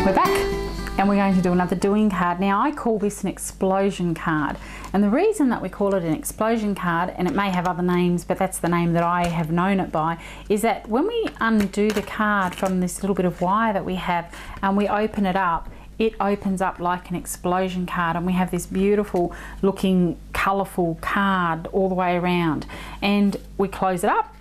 We're back and we're going to do another doing card. Now I call this an explosion card, and the reason that we call it an explosion card, and it may have other names but that's the name that I have known it by, is that when we undo the card from this little bit of wire that we have and we open it up, it opens up like an explosion card, and we have this beautiful looking colourful card all the way around, and we close it up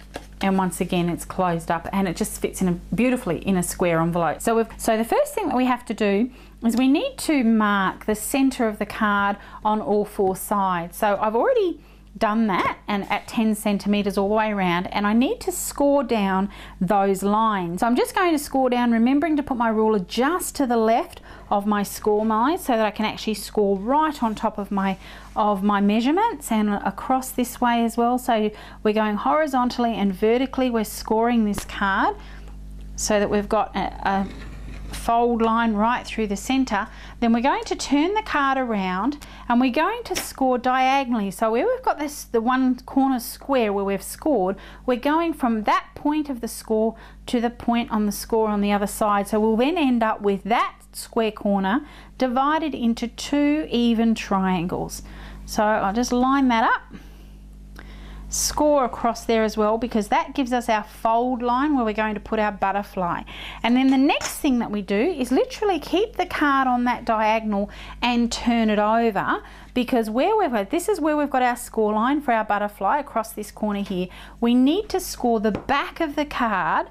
and once again it's closed up, and it just fits in beautifully in a square envelope. So the first thing that we have to do is we need to mark the center of the card on all four sides. So I've already done that, and at 10 centimeters all the way around, and I need to score down those lines. So I'm just going to score down, remembering to put my ruler just to the left of my score line so that I can actually score right on top of my measurements, and across this way as well. So we're going horizontally and vertically, we're scoring this card so that we've got a fold line right through the center. Then we're going to turn the card around and we're going to score diagonally. So where we've got the one corner square where we've scored, we're going from that point of the score to the point on the score on the other side. So we'll then end up with that square corner divided into two even triangles. So I'll just line that up, score across there as well, because that gives us our fold line where we're going to put our butterfly. And then the next thing that we do is literally keep the card on that diagonal and turn it over, because this is where we've got our score line for our butterfly across this corner here. We need to score the back of the card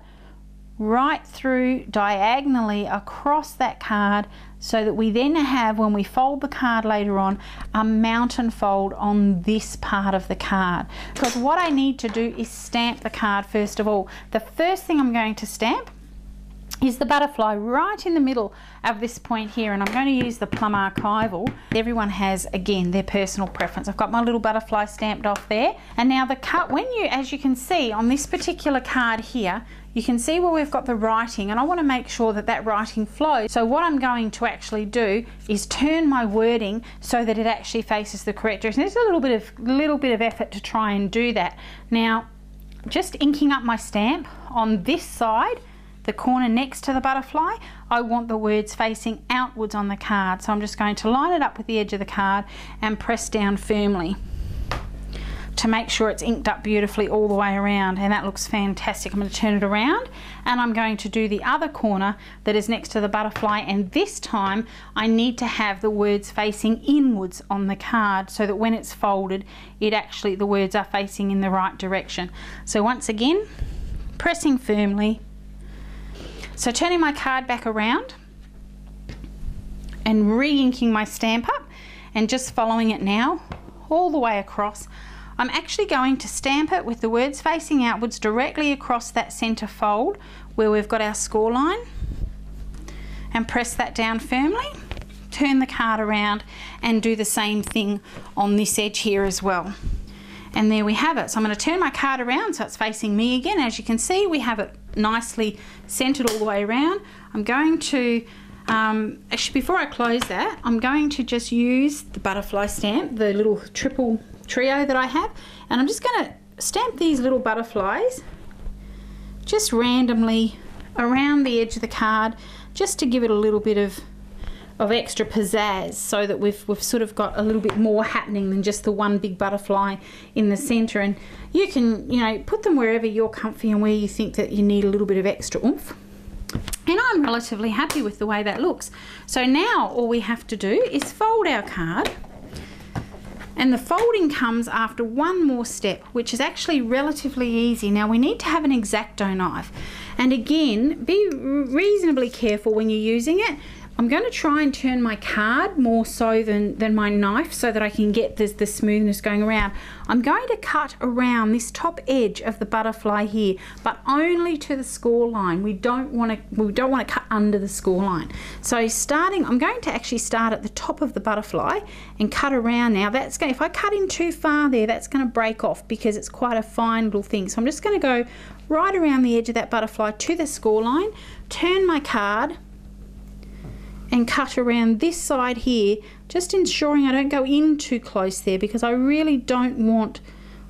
right through diagonally across that card, so that we then have, when we fold the card later on, a mountain fold on this part of the card. Because what I need to do is stamp the card first of all. The first thing I'm going to stamp is the butterfly right in the middle of this point here, and I'm going to use the Plum Archival. Everyone has, again, their personal preference. I've got my little butterfly stamped off there, and now the cut, as you can see on this particular card here, you can see where we've got the writing, and I want to make sure that that writing flows. So what I'm going to actually do is turn my wording so that it actually faces the correct direction. There's a little bit of effort to try and do that. Now, just inking up my stamp on this side, the corner next to the butterfly, I want the words facing outwards on the card. So I'm just going to line it up with the edge of the card and press down firmly to make sure it's inked up beautifully all the way around, and that looks fantastic. I'm going to turn it around and I'm going to do the other corner that is next to the butterfly, and this time I need to have the words facing inwards on the card so that when it's folded, the words are facing in the right direction. So once again, pressing firmly. So turning my card back around and re-inking my stamp up and just following it now all the way across. I'm actually going to stamp it with the words facing outwards directly across that center fold where we've got our score line, and press that down firmly, turn the card around and do the same thing on this edge here as well. And there we have it. So I'm going to turn my card around so it's facing me again. As you can see, we have it nicely centered all the way around. I'm going to actually, before I close that, I'm going to just use the butterfly stamp, the little triple trio that I have, and I'm just going to stamp these little butterflies just randomly around the edge of the card, just to give it a little bit of extra pizzazz, so that we've sort of got a little bit more happening than just the one big butterfly in the center. And you can, put them wherever you're comfy and where you think that you need a little bit of extra oomph. And I'm relatively happy with the way that looks. So now all we have to do is fold our card, and the folding comes after one more step, which is actually relatively easy. Now we need to have an X-Acto knife, and again, be reasonably careful when you're using it. I'm going to try and turn my card more so than my knife so that I can get the smoothness going around. I'm going to cut around this top edge of the butterfly here, but only to the score line. We don't want to cut under the score line. So I'm going to actually start at the top of the butterfly and cut around. Now if I cut in too far there, that's going to break off because it's quite a fine little thing. So I'm just going to go right around the edge of that butterfly to the score line, turn my card and cut around this side here, just ensuring I don't go in too close there, because I really don't want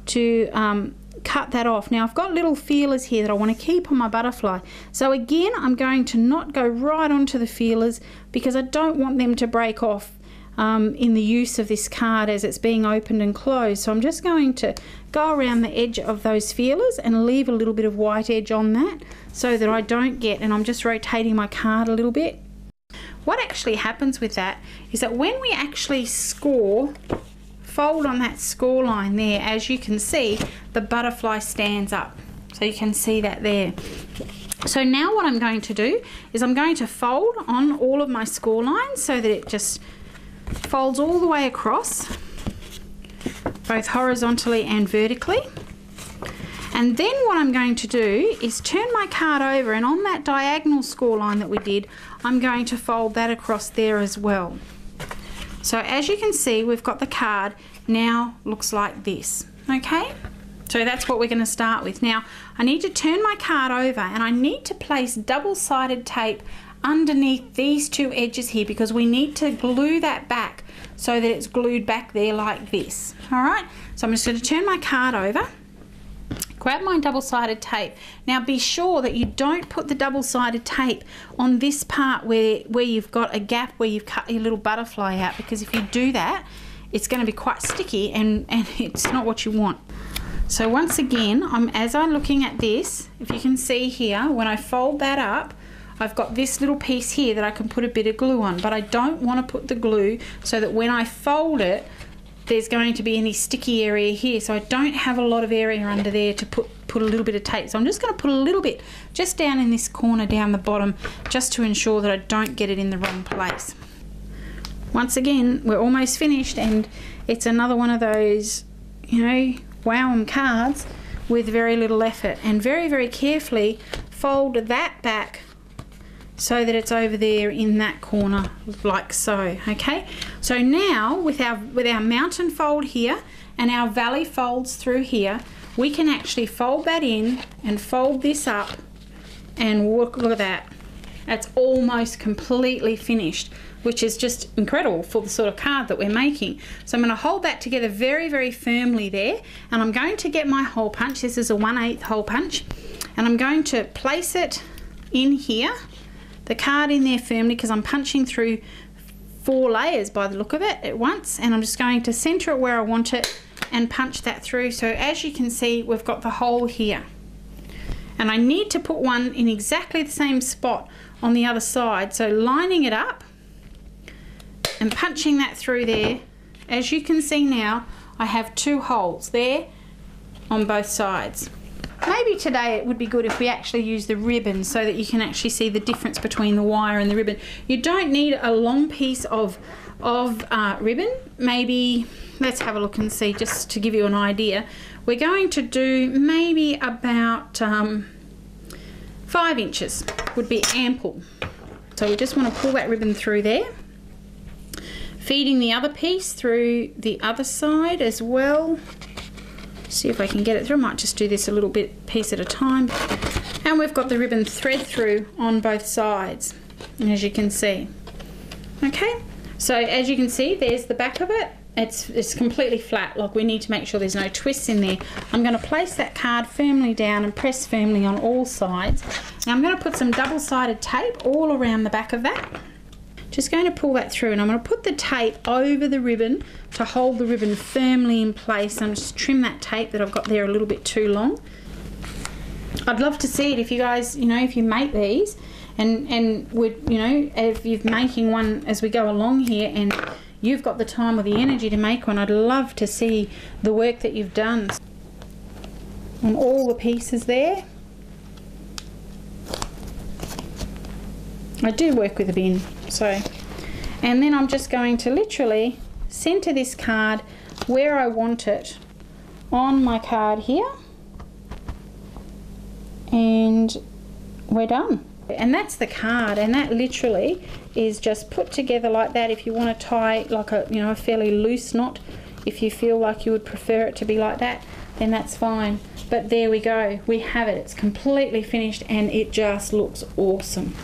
to cut that off. Now I've got little feelers here that I want to keep on my butterfly. So again, I'm going to not go right onto the feelers because I don't want them to break off in the use of this card as it's being opened and closed. So I'm just going to go around the edge of those feelers and leave a little bit of white edge on that so that I don't get, and I'm just rotating my card a little bit. What actually happens with that is that when we actually score, fold on that score line there, as you can see, the butterfly stands up. So you can see that there. So now what I'm going to do is I'm going to fold on all of my score lines so that it just folds all the way across, both horizontally and vertically. And then what I'm going to do is turn my card over, and on that diagonal score line that we did, I'm going to fold that across there as well. So as you can see, we've got the card now looks like this. Okay, so that's what we're going to start with. Now I need to turn my card over, and I need to place double-sided tape underneath these two edges here because we need to glue that back so that it's glued back there like this. All right, so I'm just going to turn my card over, grab my double-sided tape. Now be sure that you don't put the double-sided tape on this part where you've got a gap where you've cut your little butterfly out, because if you do that, it's going to be quite sticky and it's not what you want. So once again, as I'm looking at this, if you can see here, when I fold that up, I've got this little piece here that I can put a bit of glue on, but I don't want to put the glue so that when I fold it, there's going to be any sticky area here. So I don't have a lot of area under there to put a little bit of tape. So I'm just going to put a little bit just down in this corner down the bottom, just to ensure that I don't get it in the wrong place. Once again, we're almost finished, and it's another one of those, you know, wow 'em cards with very little effort. And very, very carefully fold that back so that it's over there in that corner like so. Okay, so now with our mountain fold here and our valley folds through here, we can actually fold that in and fold this up, and look at that, that's almost completely finished, which is just incredible for the sort of card that we're making. So I'm going to hold that together very, very firmly there, and I'm going to get my hole punch. This is a 1/8 hole punch, and I'm going to place it in here, the card in there firmly, because I'm punching through 4 layers by the look of it at once, and I'm just going to center it where I want it and punch that through. So as you can see, we've got the hole here, and I need to put one in exactly the same spot on the other side. So lining it up and punching that through there. As you can see now, I have 2 holes there on both sides. Maybe today it would be good if we actually use the ribbon so that you can actually see the difference between the wire and the ribbon. You don't need a long piece of ribbon. Maybe, let's have a look and see, just to give you an idea. We're going to do maybe about 5 inches would be ample. So we just want to pull that ribbon through there, feeding the other piece through the other side as well. See if I can get it through. I might just do this a little bit piece at a time. And we've got the ribbon thread through on both sides, as you can see. Okay, so as you can see, there's the back of it. It's completely flat. Like, we need to make sure there's no twists in there. I'm going to place that card firmly down and press firmly on all sides. Now I'm going to put some double-sided tape all around the back of that. Just going to pull that through, and I'm going to put the tape over the ribbon to hold the ribbon firmly in place, and just trim that tape that I've got there a little bit too long. I'd love to see it if you guys, you know, if you make these and would, you know, if you're making one as we go along here and you've got the time or the energy to make one, I'd love to see the work that you've done on all the pieces there. I do work with a bin, so, and then I'm just going to literally center this card where I want it on my card here, and we're done. And that's the card, and that literally is just put together like that. If you want to tie like a, you know, a fairly loose knot, if you feel like you would prefer it to be like that, then that's fine. But there we go, we have it. It's completely finished and it just looks awesome.